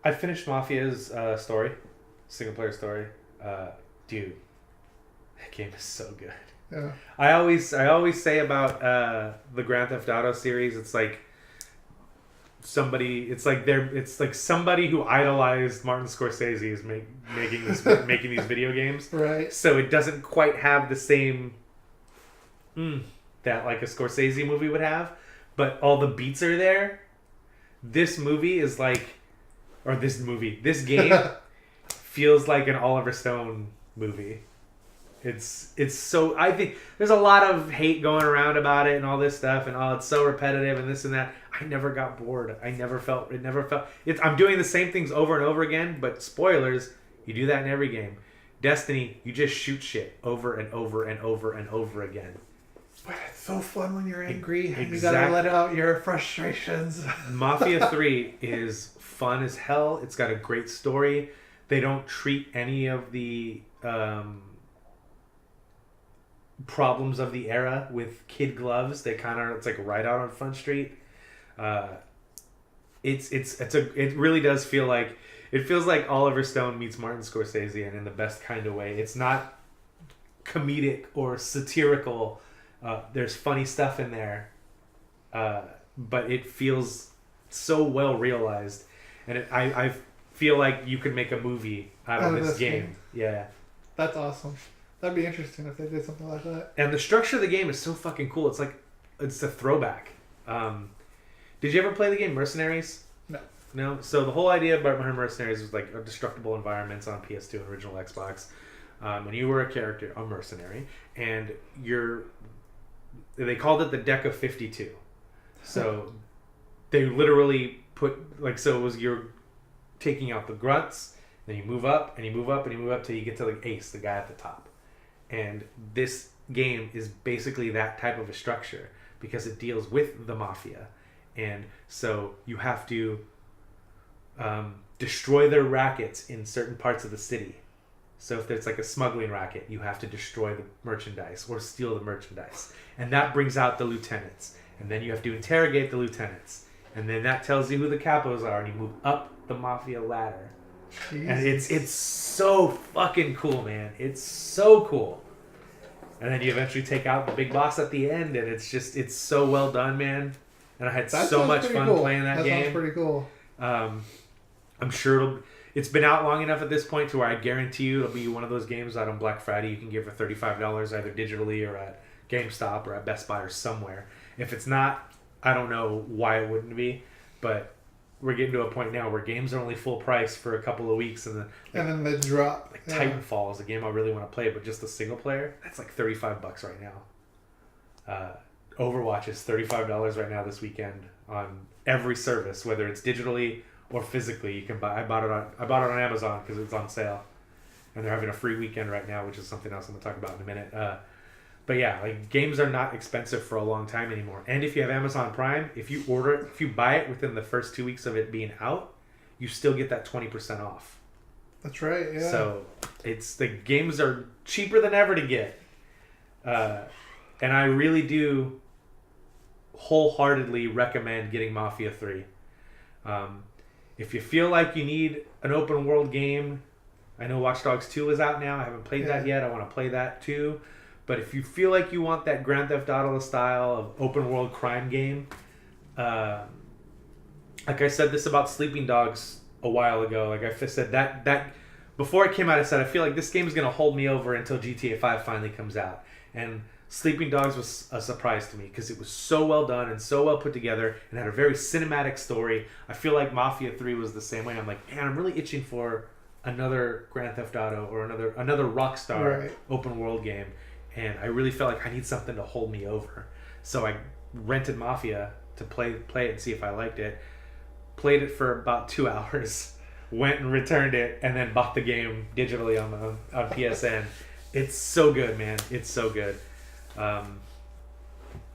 I finished Mafia's story, single player story. Dude, that game is so good. Yeah. I always say about the Grand Theft Auto series, it's like it's like somebody who idolized Martin Scorsese is making these video games. Right. So it doesn't quite have the same that like a Scorsese movie would have, but all the beats are there. This movie is like, or this game feels like an Oliver Stone movie. It's so, I think there's a lot of hate going around about it and all this stuff and it's so repetitive and this and that. I never got bored. I'm doing the same things over and over again, but spoilers, you do that in every game. Destiny, you just shoot shit over and over and over and over again. But it's so fun when you're angry. Exactly. You gotta let out your frustrations. Mafia 3 is fun as hell. It's got a great story. They don't treat any of the problems of the era with kid gloves. It's like right out on Front Street. It really does feel like, it feels like Oliver Stone meets Martin Scorsese, and in the best kind of way. It's not comedic or satirical. There's funny stuff in there, but it feels so well realized, and I feel like you could make a movie out of this game. Yeah, that's awesome. That'd be interesting if they did something like that. And the structure of the game is so fucking cool. It's a throwback. Did you ever play the game Mercenaries? No. So the whole idea about Mercenaries was like destructible environments on PS2 and original Xbox, and you were a character, a mercenary, and they called it the Deck of 52. So they literally you're taking out the grunts, then you move up and you move up and you move up till you get to the ace, the guy at the top. And this game is basically that type of a structure because it deals with the mafia. And so you have to destroy their rackets in certain parts of the city. So if there's like a smuggling racket, you have to destroy the merchandise or steal the merchandise. And that brings out the lieutenants. And then you have to interrogate the lieutenants. And then that tells you who the capos are, and you move up the mafia ladder. Jesus. And it's so fucking cool, man. It's so cool. And then you eventually take out the big boss at the end, and it's so well done, man. And I had so much fun playing that game. That sounds pretty cool. I'm sure it's been out long enough at this point to where I guarantee you it'll be one of those games that on Black Friday you can get for $35 either digitally or at GameStop or at Best Buy or somewhere. If it's not, I don't know why it wouldn't be, but we're getting to a point now where games are only full price for a couple of weeks and then they drop. Like Titanfall is a game I really want to play, but just the single player, that's like $35 right now. Overwatch is $35 right now this weekend on every service, whether it's digitally or physically. You can buy. I bought it on Amazon because it's on sale, and they're having a free weekend right now, which is something else I'm gonna talk about in a minute. But yeah, like games are not expensive for a long time anymore. And if you have Amazon Prime, if you buy it within the first 2 weeks of it being out, you still get that 20% off. That's right. Yeah. So the games are cheaper than ever to get, and I really do wholeheartedly recommend getting Mafia 3. If you feel like you need an open world game, I know Watch Dogs 2 is out now. I haven't played that yet. I want to play that too. But if you feel like you want that Grand Theft Auto style of open world crime game, like I said this about Sleeping Dogs a while ago. Like I said that before it came out, I said I feel like this game is going to hold me over until GTA 5 finally comes out. And Sleeping Dogs was a surprise to me because it was so well done and so well put together and had a very cinematic story. I feel like Mafia 3 was the same way. I'm like, man, I'm really itching for another Grand Theft Auto or another Rockstar open world game. And I really felt like I need something to hold me over. So I rented Mafia to play it and see if I liked it. Played it for about 2 hours. Went and returned it and then bought the game digitally on PSN. It's so good, man. It's so good.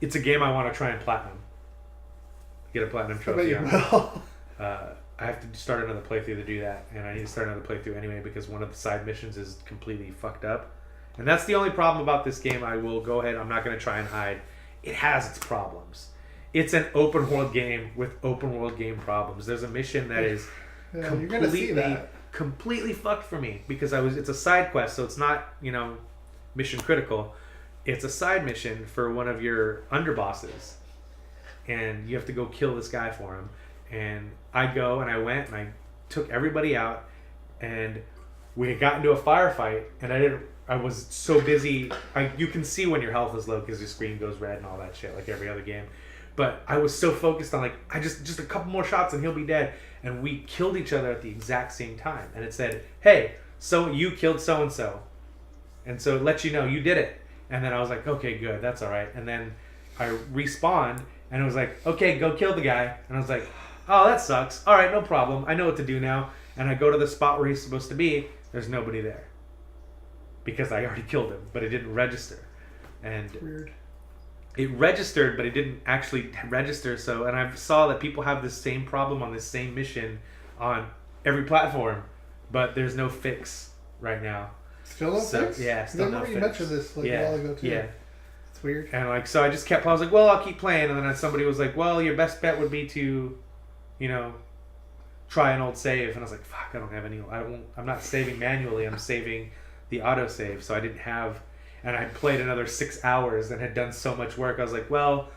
It's a game I want to try and platinum. Get a platinum trophy on. I have to start another playthrough to do that. And I need to start another playthrough anyway because one of the side missions is completely fucked up. And that's the only problem about this game. I will go ahead. I'm not going to try and hide. It has its problems. It's an open world game with open world game problems. There's a mission that is Yeah, you're gonna see that. completely fucked for me because it's a side quest, so it's not, mission critical. It's a side mission for one of your underbosses, and you have to go kill this guy for him. And I went and I took everybody out, and we had gotten into a firefight, and I was so busy. You can see when your health is low because your screen goes red and all that shit, like every other game. But I was so focused on I just a couple more shots and he'll be dead. And we killed each other at the exact same time. And it said, hey, so you killed so-and-so. And so it lets you know you did it. And then I was like, okay, good, that's all right. And then I respawned and it was like, okay, go kill the guy. And I was like, oh, that sucks. All right, no problem. I know what to do now. And I go to the spot where he's supposed to be. There's nobody there. Because I already killed him, but it didn't register. And weird. It registered, but it didn't actually register. So, and I saw that people have this same problem on this same mission on every platform, but there's no fix right now. Still no fix? Yeah, still no fix. You mentioned this a while ago too. Yeah. It's weird. And so I just kept. I was like, well, I'll keep playing. And then somebody was like, well, your best bet would be to, try an old save. And I was like, fuck, I don't have any. I'm not saving manually. I'm saving the autosave. So I didn't have. And I played another 6 hours and had done so much work. I was like, well,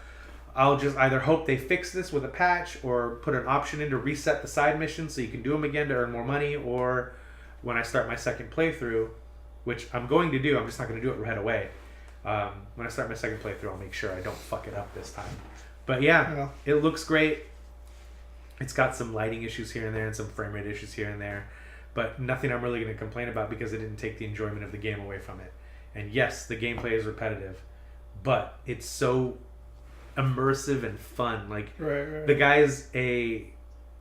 I'll just either hope they fix this with a patch or put an option in to reset the side missions so you can do them again to earn more money, or when I start my second playthrough, which I'm going to do, I'm just not going to do it right away. When I start my second playthrough, I'll make sure I don't fuck it up this time. But yeah, it looks great. It's got some lighting issues here and there and some frame rate issues here and there, but nothing I'm really going to complain about because it didn't take the enjoyment of the game away from it. And yes, the gameplay is repetitive, but it's so immersive and fun. Like, right. The guy's he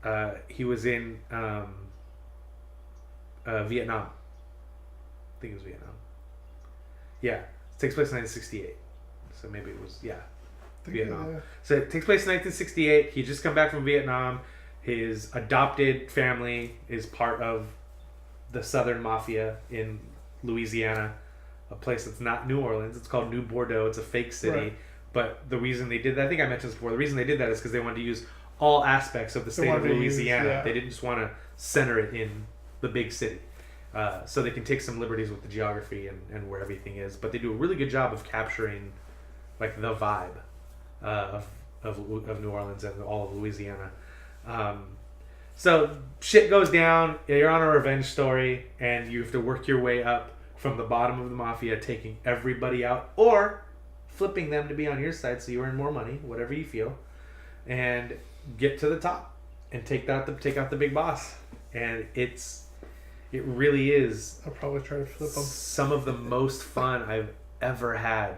was in Vietnam. I think it was Vietnam. Yeah, it takes place in 1968. So maybe it was, Vietnam. Yeah. So it takes place in 1968. He just come back from Vietnam. His adopted family is part of the Southern Mafia in Louisiana. A place that's not New Orleans. It's called New Bordeaux. It's a fake city. Right. But the reason they did that, I think I mentioned this before, the reason they did that is because they wanted to use all aspects of the state of Louisiana. They didn't just want to center it in the big city. So they can take some liberties with the geography and where everything is. But they do a really good job of capturing the vibe of New Orleans and all of Louisiana. So shit goes down. You're on a revenge story, and you have to work your way up from the bottom of the Mafia, taking everybody out or flipping them to be on your side so you earn more money, whatever you feel, and get to the top and take out the big boss. And it really is. I'll probably try to flip them. Some of the most fun I've ever had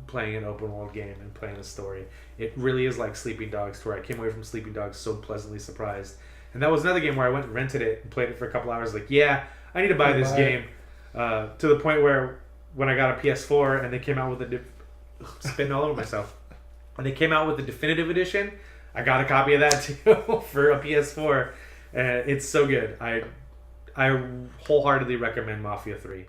playing an open world game and playing a story. It really is like Sleeping Dogs, to where I came away from Sleeping Dogs so pleasantly surprised. And that was another game where I went and rented it and played it for a couple hours. Like, yeah, I need to buy this game. To the point where when I got a PS4 and they came out with spitting all over myself. When they came out with the definitive edition, I got a copy of that too for a PS4. It's so good. I wholeheartedly recommend Mafia 3.